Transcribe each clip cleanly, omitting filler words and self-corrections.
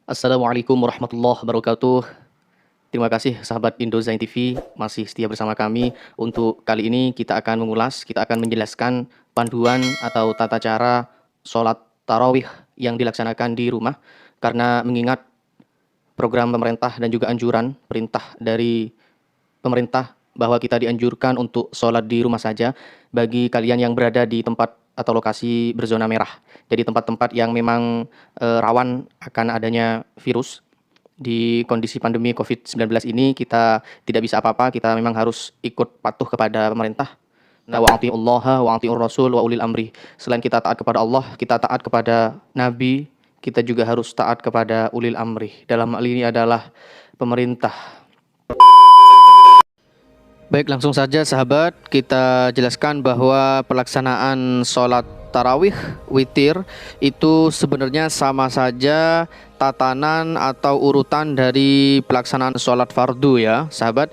Assalamualaikum warahmatullahi wabarakatuh. Terima kasih sahabat Indozain TV masih setia bersama kami. Untuk kali ini kita akan mengulas, kita akan menjelaskan panduan atau tata cara sholat tarawih yang dilaksanakan di rumah. Karena mengingat program pemerintah dan juga anjuran perintah dari pemerintah bahwa kita dianjurkan untuk sholat di rumah saja bagi kalian yang berada di tempat atau lokasi berzona merah. Jadi tempat-tempat yang memang rawan akan adanya virus. Di kondisi pandemi COVID-19 ini kita tidak bisa apa-apa, kita memang harus ikut patuh kepada pemerintah. Wa atiullaha wa atiur rasul wa ulil amri. Selain kita taat kepada Allah, kita taat kepada Nabi, kita juga harus taat kepada ulil amri. Dalam hal ini adalah pemerintah. Baik, langsung saja sahabat, kita jelaskan bahwa pelaksanaan sholat tarawih witir itu sebenarnya sama saja tatanan atau urutan dari pelaksanaan sholat fardu ya sahabat.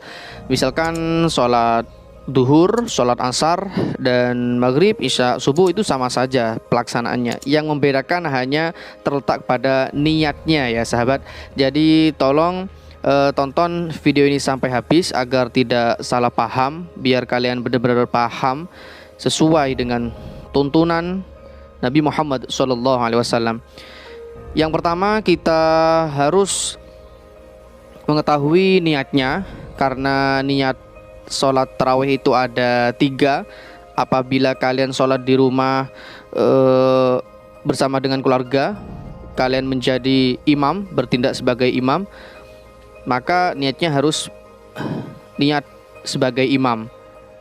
Misalkan sholat duhur, sholat asar, dan maghrib, isya, subuh itu sama saja pelaksanaannya. Yang membedakan hanya terletak pada niatnya ya sahabat. Jadi tolong tonton video ini sampai habis agar tidak salah paham, biar kalian benar-benar paham sesuai dengan tuntunan Nabi Muhammad SAW. Yang pertama kita harus mengetahui niatnya, karena niat sholat tarawih itu ada 3. Apabila kalian sholat di rumah bersama dengan keluarga, kalian menjadi imam, bertindak sebagai imam, maka niatnya harus niat sebagai imam.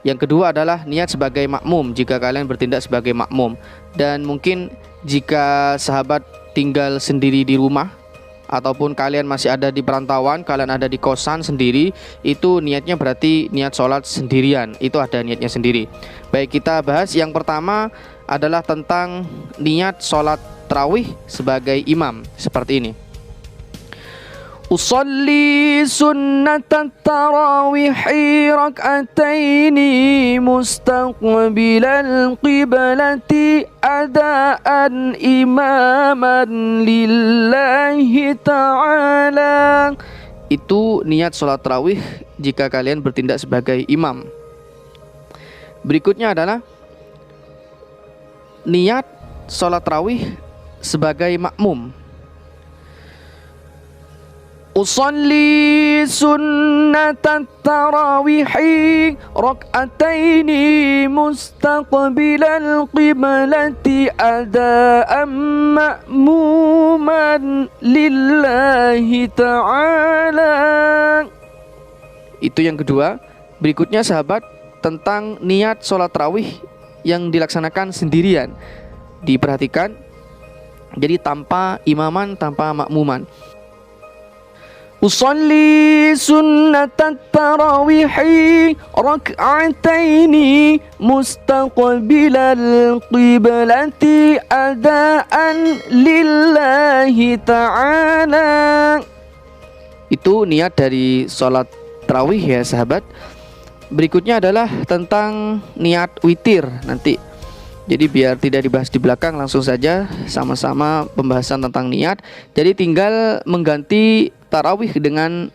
Yang kedua adalah niat sebagai makmum jika kalian bertindak sebagai makmum. Dan mungkin jika sahabat tinggal sendiri di rumah ataupun kalian masih ada di perantauan, kalian ada di kosan sendiri, itu niatnya berarti niat sholat sendirian, itu ada niatnya sendiri. Baik, kita bahas yang pertama adalah tentang niat sholat tarawih sebagai imam, seperti ini. Usalli sunnatan tarawihi rak'ataini mustaqbilal qiblati adaan imaman lillahi ta'ala. Itu niat sholat tarawih jika kalian bertindak sebagai imam. Berikutnya adalah niat sholat tarawih sebagai makmum. Usalli sunnatan tarawihi rak'ataini mustaqbilal qiblati adaan ma'muman lillahi ta'ala. Itu yang kedua. Berikutnya sahabat, tentang niat sholat tarawih yang dilaksanakan sendirian. Diperhatikan, jadi tanpa imaman, tanpa makmuman. Usalli sunnatan tarawihi rak'ataini mustaqbilal qiblati adaan lillahi ta'ala. Itu niat dari sholat tarawih ya sahabat. Berikutnya adalah tentang niat witir nanti. Jadi biar tidak dibahas di belakang, langsung saja sama-sama pembahasan tentang niat. Jadi tinggal mengganti tarawih dengan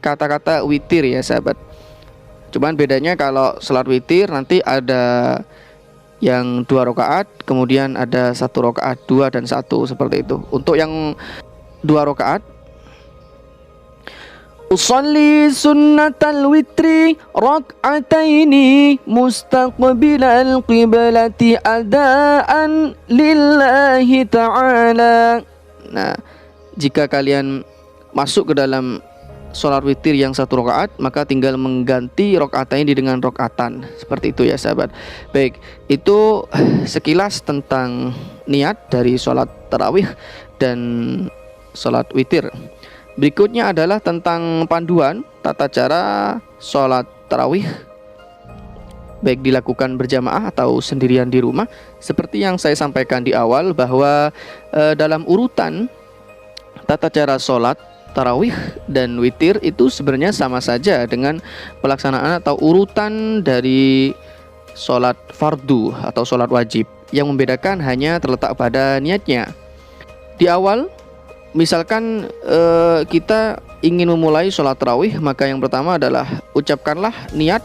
kata-kata witir ya sahabat. Cuman bedanya kalau sholat witir nanti ada yang 2 rakaat, kemudian ada 1 rakaat, 2 dan 1 seperti itu. Untuk yang 2 rakaat, usalli sunnatal witri rak'ataini mustaqbilal qiblati adaan lillahi ta'ala. Nah, jika kalian masuk ke dalam sholat witir yang 1 rakaat, maka tinggal mengganti rakaat ini dengan rakaatan. Seperti itu ya sahabat. Baik, itu sekilas tentang niat dari sholat tarawih dan sholat witir. Berikutnya adalah tentang panduan tata cara sholat tarawih, baik dilakukan berjamaah atau sendirian di rumah. Seperti yang saya sampaikan di awal bahwa dalam urutan tata cara sholat tarawih dan witir itu sebenarnya sama saja dengan pelaksanaan atau urutan dari sholat fardu atau sholat wajib. Yang membedakan hanya terletak pada niatnya. Di awal misalkan kita ingin memulai sholat tarawih, maka yang pertama adalah ucapkanlah niat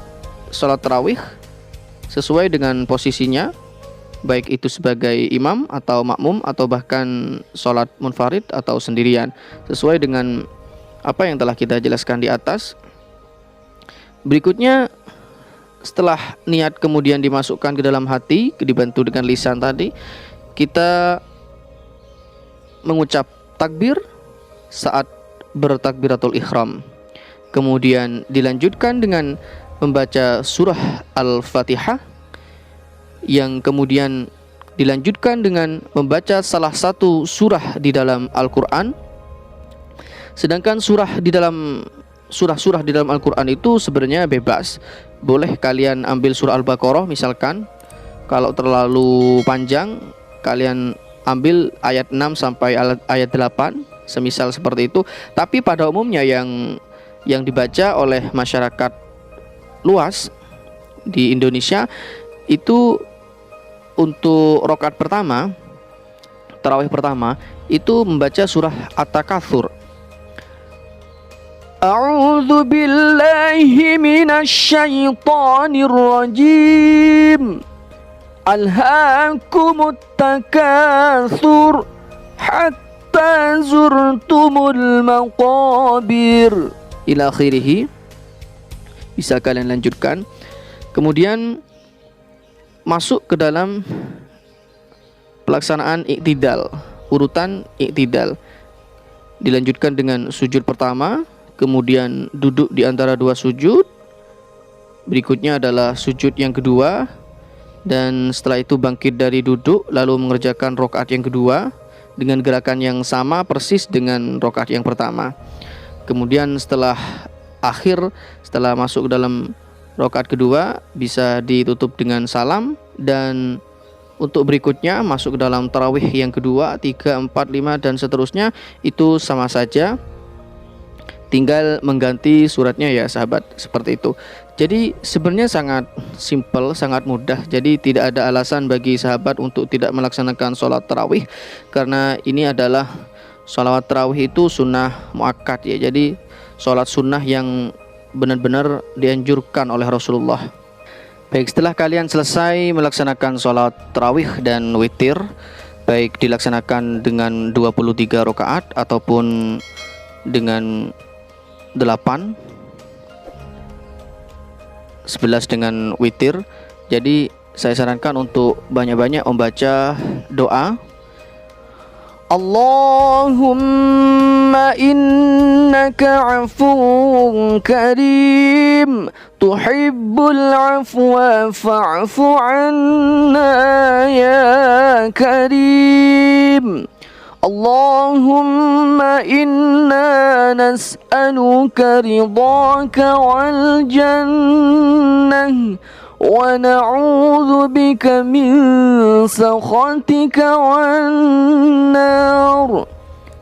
sholat tarawih sesuai dengan posisinya, baik itu sebagai imam atau makmum atau bahkan sholat munfarid atau sendirian, sesuai dengan apa yang telah kita jelaskan di atas. Berikutnya, setelah niat kemudian dimasukkan ke dalam hati, dibantu dengan lisan tadi, kita mengucap takbir saat bertakbiratul ihram. Kemudian dilanjutkan dengan membaca surah Al-Fatihah, yang kemudian dilanjutkan dengan membaca salah satu surah di dalam Al-Quran. Sedangkan surah-surah di dalam Al-Quran itu sebenarnya bebas. Boleh kalian ambil surah Al-Baqarah misalkan. Kalau terlalu panjang, kalian ambil ayat 6 sampai ayat 8, semisal seperti itu. Tapi pada umumnya yang dibaca oleh masyarakat luas di Indonesia itu untuk rakaat pertama, tarawih pertama, itu membaca surah At-Takatsur. A'udzu billahi minasy syaithanir rajim. Alhaakumut takatsur hatta zurtumul maqabir ila akhirih. Bisa kalian lanjutkan. Kemudian masuk ke dalam pelaksanaan iktidal, urutan iktidal. Dilanjutkan dengan sujud pertama, kemudian duduk di antara dua sujud. Berikutnya adalah sujud yang kedua, dan setelah itu bangkit dari duduk lalu mengerjakan rakaat yang kedua dengan gerakan yang sama persis dengan rakaat yang pertama. Kemudian setelah masuk ke dalam rakaat kedua bisa ditutup dengan salam, dan untuk berikutnya masuk ke dalam tarawih yang kedua, 3, 4, 5 dan seterusnya itu sama saja, tinggal mengganti suratnya ya sahabat, seperti itu. Jadi sebenarnya sangat simple, sangat mudah. Jadi tidak ada alasan bagi sahabat untuk tidak melaksanakan sholat tarawih, karena ini adalah sholat tarawih itu sunnah muakkad ya. Jadi sholat sunnah yang benar-benar dianjurkan oleh Rasulullah. Baik, setelah kalian selesai melaksanakan sholat tarawih dan witir, baik dilaksanakan dengan 23 rakaat ataupun dengan 8, 11 dengan witir. Jadi saya sarankan untuk banyak-banyak membaca doa. Allahumma innaka afuwun karim tuhibbul afwa fa'fu anna ya karim. Allahumma inna nas'aluka ridhaka wal jannah wa na'udzu bika min sakhatika wan nar.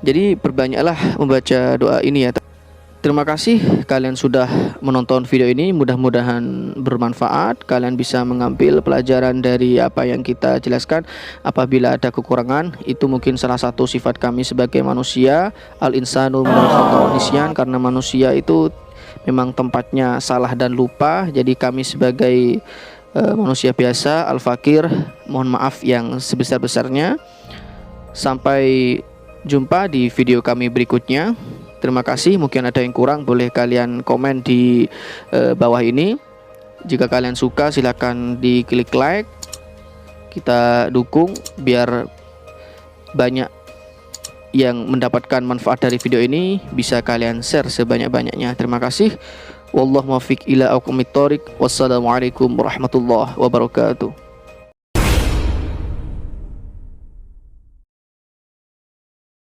Jadi perbanyaklah membaca doa ini ya. Terima kasih kalian sudah menonton video ini, mudah-mudahan bermanfaat. Kalian bisa mengambil pelajaran dari apa yang kita jelaskan. Apabila ada kekurangan, itu mungkin salah satu sifat kami sebagai manusia, al-insanu minal khata' wa nisyan, karena manusia itu memang tempatnya salah dan lupa. Jadi kami sebagai manusia biasa, al-fakir, mohon maaf yang sebesar-besarnya. Sampai jumpa di video kami berikutnya. Terima kasih. Mungkin ada yang kurang, boleh kalian komen di bawah ini. Jika kalian suka, silahkan diklik like. Kita dukung biar banyak yang mendapatkan manfaat dari video ini. Bisa kalian share sebanyak-banyaknya. Terima kasih. Wallahu muwaffiq ila aqwamit thoriq. Wassalamualaikum warahmatullahi wabarakatuh.